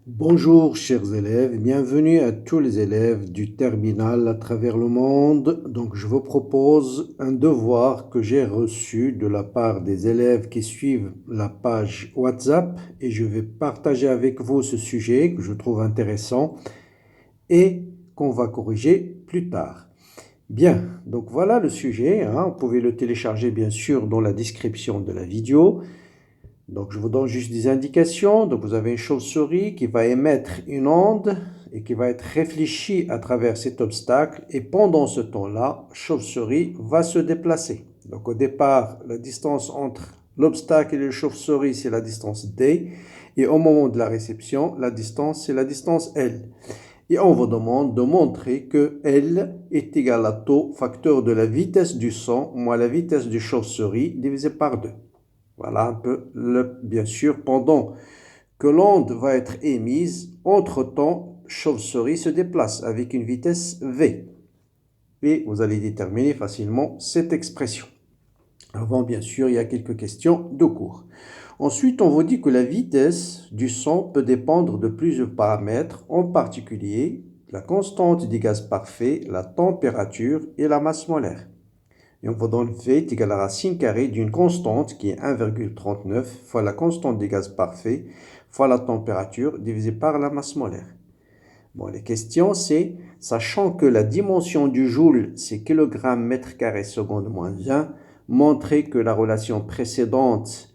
Bonjour chers élèves, bienvenue à tous les élèves du terminal à travers le monde. Donc je vous propose un devoir que j'ai reçu de la part des élèves qui suivent la page WhatsApp et je vais partager avec vous ce sujet que je trouve intéressant et qu'on va corriger plus tard. Bien, donc voilà le sujet, hein. Vous pouvez le télécharger bien sûr dans la description de la vidéo. Donc, je vous donne juste des indications. Donc, vous avez une chauve-souris qui va émettre une onde et qui va être réfléchie à travers cet obstacle. Et pendant ce temps-là, chauve-souris va se déplacer. Donc, au départ, la distance entre l'obstacle et le chauve-souris, c'est la distance D. Et au moment de la réception, la distance, c'est la distance L. Et on vous demande de montrer que L est égal à taux, facteur de la vitesse du son, moins la vitesse du chauve-souris, divisé par 2. Voilà un peu, bien sûr, pendant que l'onde va être émise, entre-temps, chauve-souris se déplace avec une vitesse v. Et vous allez déterminer facilement cette expression. Avant, bien sûr, il y a quelques questions de cours. Ensuite, on vous dit que la vitesse du son peut dépendre de plusieurs paramètres, en particulier la constante des gaz parfaits, la température et la masse molaire. Et on va dans le V est égal à la racine carrée d'une constante qui est 1,39 fois la constante des gaz parfaits fois la température divisée par la masse molaire. Bon, les questions, c'est, sachant que la dimension du joule, c'est kg mètre carré seconde moins 1, montrer que la relation précédente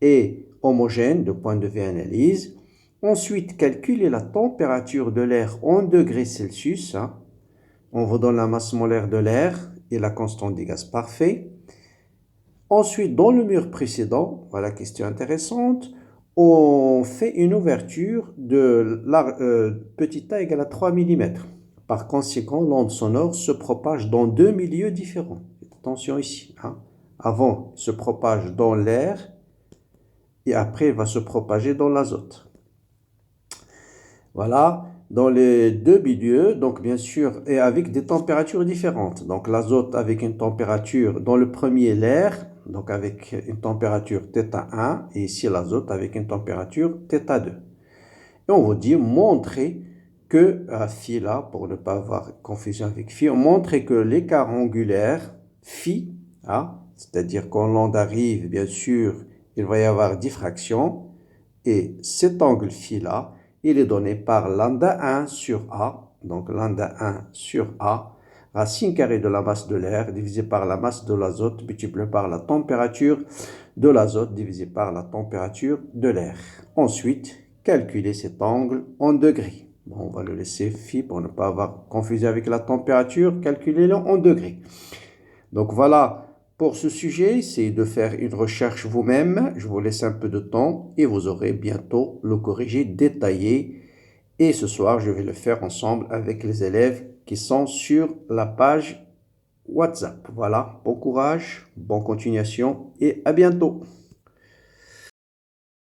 est homogène de point de vue analyse. Ensuite, calculer la température de l'air en degrés Celsius. On vous donne la masse molaire de l'air et la constante des gaz parfaits. Ensuite, dans le mur précédent, voilà question intéressante, on fait une ouverture de petit a égale à 3 mm. Par conséquent, l'onde sonore se propage dans deux milieux différents. Attention ici. Avant, il se propage dans l'air et après, il va se propager dans l'azote. Voilà, dans les deux milieux, donc bien sûr, et avec des températures différentes. Donc l'azote avec une température, dans le premier l'air, donc avec une température θ1, et ici l'azote avec une température θ2. Et on vous dit montrer que, phi là, pour ne pas avoir confusion avec phi, on montrer que l'écart angulaire, phi, c'est-à-dire quand l'onde arrive, bien sûr, il va y avoir diffraction, et cet angle phi là, il est donné par lambda 1 sur A, donc lambda 1 sur A, racine carrée de la masse de l'air divisé par la masse de l'azote multiplié par la température de l'azote divisé par la température de l'air. Ensuite, calculer cet angle en degrés. Bon, on va le laisser phi pour ne pas avoir confusion avec la température, calculez-le en degrés. Donc voilà. Pour ce sujet, essayez de faire une recherche vous-même. Je vous laisse un peu de temps et vous aurez bientôt le corrigé détaillé. Et ce soir, je vais le faire ensemble avec les élèves qui sont sur la page WhatsApp. Voilà, bon courage, bonne continuation et à bientôt.